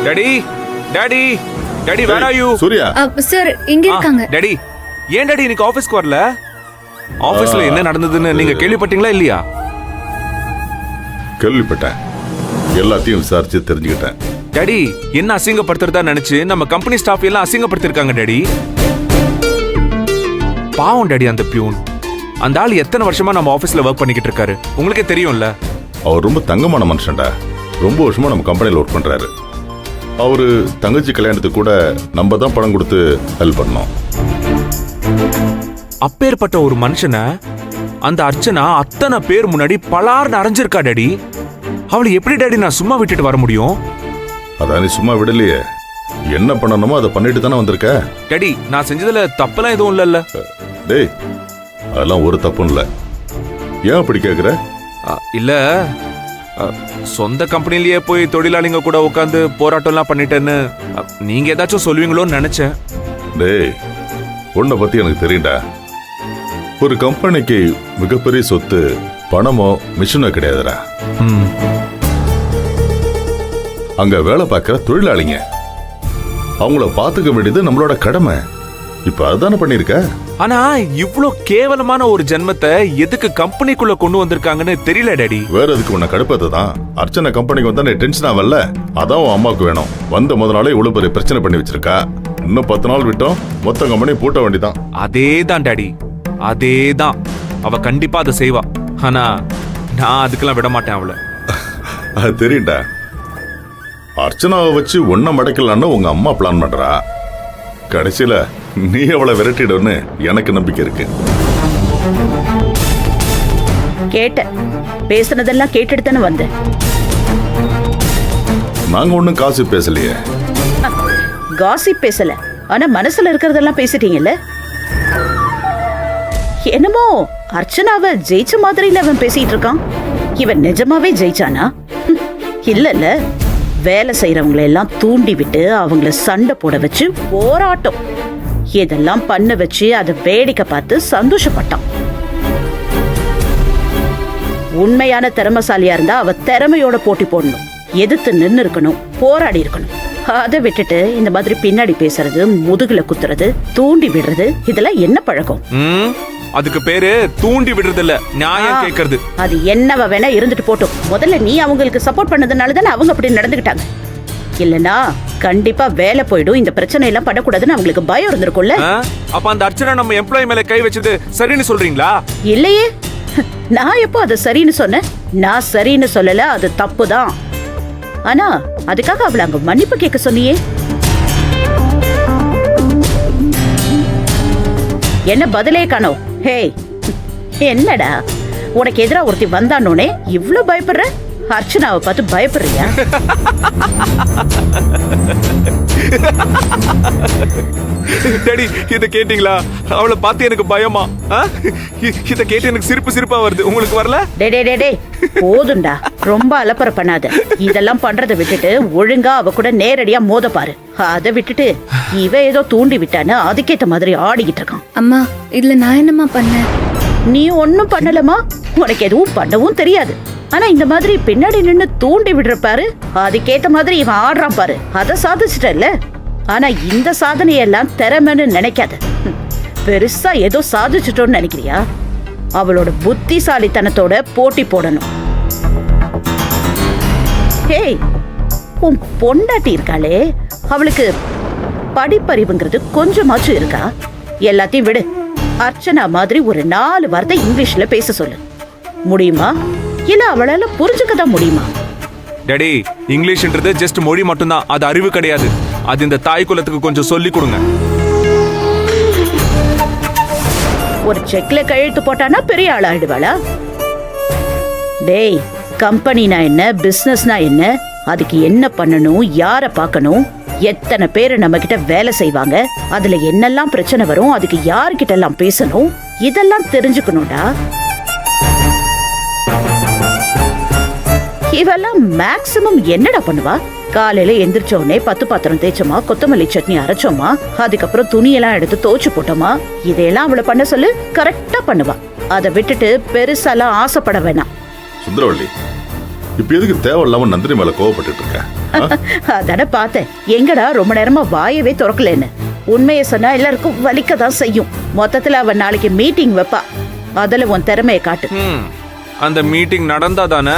Daddy daddy daddy where are you? Suriya sir இங்க இருக்காங்க. Daddy ஏன் டாடி இன்னைக்கு ஆபீஸ்க்கு வரல? ஆபீஸ்ல என்ன நடந்ததுன்னு நீங்க கேள்விப்பட்டீங்களா இல்லையா? கேள்விப்பட்டேன், எல்லாத்தையும் விசாரிச்சு தெரிஞ்சுக்கிட்டேன். டாடி என்ன அசிங்கப்படுத்துறதா நினைச்சு நம்ம கம்பெனி ஸ்டாஃப் எல்லாம் அசிங்கப்படுத்திருக்காங்க டாடி. பாவம் டாடி அந்த பியூன். அந்த ஆள் எத்தனை வருஷமா நம்ம ஆபீஸ்ல ஒர்க் பண்ணிக்கிட்டு இருக்காரு உங்களுக்கே தெரியும்ல. அவர் ரொம்ப தங்கமான மனுஷன்டா. ரொம்ப வருஷமா நம்ம கம்பெனியில் ஒர்க் பண்றாரு. அவரு தங்கச்சி கல்யாணத்துக்கு கூட நம்ம தான் பணம் கொடுத்து ஹெல்ப் பண்ணோம். அப்பேற்பட்ட ஒரு மனுஷனை அந்த அர்ச்சனா அத்தனை பேர் முன்னாடி பலார்னு அரைஞ்சிருக்கா டாடி. அவளை எப்படி டாடி நான் சும்மா விட்டுட்டு வர முடியும்? அதான் நீ சும்மா விடலையே, என்ன பண்ணணுமோ அதை பண்ணிட்டு தானே வந்திருக்க. டாடி நான் செஞ்சதுல தப்பெல்லாம் எதுவும் இல்லைல்ல? டேய் அதெல்லாம் ஒரு தப்பும் இல்லை. ஏன் அப்படி கேட்குற? இல்ல சொந்த கம்பெனிலேயே போய் தொழிலாளிங்க கூட உட்காந்து போராட்டம்லாம் பண்ணிட்டேன்னு நீங்க ஏதாச்சும் சொல்லுவீங்களோன்னு நினைச்சேன். டேய் உன்னை பத்தி எனக்கு தெரியும்டா. ஒரு கம்பெனிக்கு மிகப்பெரிய சொத்து பணமோ மிஷினோ கிடையாதுடா. அங்க வேலை பார்க்கிற தொழிலாளிங்க, அவங்கள பார்த்துக்க வேண்டியது நம்மளோட கடமை. இப்ப அதுதானே பண்ணிருக்க. ஆனா இவ்ளோ கேவலமான ஒரு ஜென்மத்தை எதுக்கு கம்பெனிக்குள்ள கொண்டு வந்திருக்காங்கன்னு தெரியல டாடி. வேற எதுக்கு உன்னை கடுப்பதான்? அர்ச்சனை கம்பெனிக்கு வந்தா நீ டென்ஷன் ஆகல. அதான் உன் அம்மாவுக்கு வேணும். வந்த முத நாளே இவ்வளவு பெரிய பிரச்சனை பண்ணி வச்சிருக்கா. இன்னும் 10 நாள் விட்டோம் மொத்த கம்பெனி பூட்ட வேண்டிதான். அதேதான் டாடி, அதேதான். அவ கண்டிப்பா அதை செய்வா. ஆனா நான் அதுக்கெல்லாம் விட மாட்டேன் அவளை. அது தெரியும்டா. அர்ச்சனாவை வச்சு ஒன்ன மடக்கலான்னு உங்க அம்மா பிளான் பண்றா. கடைசியில நீ அவளை விரட்டிடுன்னு எனக்கு நம்பிக்கை இருக்கு. கேட்ட பேசுனதெல்லாம் கேட்டுட்டு தானே வந்தேன். நாங்க ஒண்ணும் காசு பேசலையே. காசிப் பேசல, ஆனா மனசுல இருக்கிறதெல்லாம் பேசிட்டீங்கல்ல. என்னமோ அர்ச்சனாவை ஜெயிச்ச மாதிரில அவன் பேசிட்டு இருக்கான். இவன் நிஜமாவே ஜெயிச்சானா? இல்லல்ல, வேலை செய்யறவங்களை எல்லாம் தூண்டி விட்டு அவங்கள சண்டை போட வச்சு போராட்டம் இதெல்லாம் பண்ண வச்சு அதை வேடிக்கை பார்த்து சந்தோஷப்பட்டான். உண்மையான திறமைசாலியா இருந்தா அவ திறமையோட போட்டி போடணும், எதிர்த்து நின்னு இருக்கணும், போராடி இருக்கணும். அதை விட்டுட்டு இந்த மாதிரி பின்னாடி பேசுறது, முதுகுல குத்துறது, தூண்டி விடுறது, இதெல்லாம் என்ன பழக்கம்? அதுக்கு பேரு தூண்டி விடுறது இல்ல, நியாயம் கேக்குறது. அது என்னவ வேணா இருந்துட்டு போட்டும். முதல்ல நீ அவங்களுக்கு சப்போர்ட் பண்ணதுனால தானே அவங்க அப்படி நடந்துக்கிட்டாங்க. இல்லனா கண்டிப்பா வேலை போயிடும். இந்த பிரச்சனை எல்லாம் பண்ணக்கூடாதுன்னு அவங்களுக்கு பயம் இருந்திருக்கும்ல. அப்ப அந்த அர்ச்சனா நம்ம எம்ப்ளாயி மேல கை வச்சது சரின்னு சொல்றீங்களா? இல்லையே, நான் எப்போ அது சரின்னு சொன்னேன்? நான் சரின்னு சொல்லல, அது தப்புதான். ஆனா அதுக்காக அவளை அங்க மன்னிப்பு கேட்க சொன்னியே. என்ன பதிலே காணோம்? ஹே என்னடா, உனக்கு எதிரா ஒருத்தி வந்தானோனே இவ்ளோ பயப்படுற? அர்ச்சனாவை பார்த்து பயப்படுறியா? டாடி இத கேட்டீங்களா? அவளை பார்த்து எனக்கு பயமா? இத கேட்டு எனக்கு சிரிப்பா வருது. உங்களுக்கு வரல? டே போதுண்டா, ரொம்ப அலப்பற பண்ணாத. இதெல்லாம் பண்றதை விட்டுட்டு ஒழுங்கா அவ கூட நேரடியா மோத பாரு. அதை விட்டுட்டு இவ ஏதோ தூண்டி விட்டான்னு அதுக்கேத்த மாதிரி ஆடிக்கிட்டு இருக்கான். அம்மா இதுல நான் என்னம்மா பண்ணேன்? நீ ஒன்னும் பண்ணலமா, உனக்கு எதுவும் பண்ணவும் தெரியாது. ஆனா இந்த மாதிரி பின்னாடி நின்னு தூண்டி விடுற பாரு, அதுக்கேத்த மாதிரி இவன் ஆடுறான் பாரு, அதை சாதிச்சிட்டல்ல. ஆனா இந்த சாதனையெல்லாம் திறமைன்னு நினைக்காத. பெருசா ஏதோ சாதிச்சிட்டோன்னு நினைக்கிறியா? அவளோட புத்திசாலித்தனத்தோட போட்டி போடணும். ஹேய், உன் பொண்டாட்டி இருக்காளே, அவளுக்கு படிப்பறிவுங்கிறது கொஞ்சமாச்சும் இருக்கா? எல்லாத்தையும் விடு. அர்ச்சனா மாதிரி ஒரு 4 வார்த்தை இங்கிலீஷ்ல பேச சொல்லு. முடியுமா? இல்ல அவளால புரிஞ்சுக்கதான் முடியுமா? டாடி இங்கிலீஷ்ன்றது ஜஸ்ட் மொழி மட்டும்தான், அது அறிவு கிடையாது. அது இந்த தாய் குலத்துக்கு கொஞ்சம் சொல்லி கொடுங்க. ஒரு செக்ல கையெழுத்து போட்டானா பெரிய ஆள் ஆயிடுவாளா? டேய், கம்பெனினா என்ன, பிசினஸ்னா என்ன, அதுக்கு என்ன பண்ணணும், யார பார்க்கணும், எத்தனை பேரு நம்ம கிட்ட வேலை செய்வாங்க, அதுல என்னெல்லாம் பிரச்சனை வரும், அதுக்கு யாருக்கிட்ட எல்லாம் பேசணும், இதெல்லாம் தெரிஞ்சுக்கணும்டா. இவெல்லாம் மேக்சிமம் என்னடா பண்ணுவா? காலையில எந்திரிச்ச உடனே 10 பாத்திரம் தேய்ச்சோமா, கொத்தமல்லி சட்னி அரைச்சோமா, அதுக்கப்புறம் துணியெல்லாம் எடுத்து துவைச்சு போட்டோமா, இதையெல்லாம் அவளை பண்ண சொல்லு, கரெக்டா பண்ணுவா. அதை விட்டுட்டு பெருசாலாம் ஆசைப்பட வேணாம். சுந்தரவள்ளி, இப்ப எதுக்கு தேவையில்லாம நந்தினி மேல கோவப்பட்டுட்டு இருக்க? அதான பார்த்தேன், எங்கடா ரொம்ப நேரமா வாயவே திறக்கலன்னு. உண்மையை சொன்னா எல்லாருக்கும் வலிக்க தான் செய்யும். மொத்தத்துல அவன் நாளைக்கு மீட்டிங் வைப்பா, அதுல உன் திறமையை காட்டு. அந்த மீட்டிங் நடந்தா தானே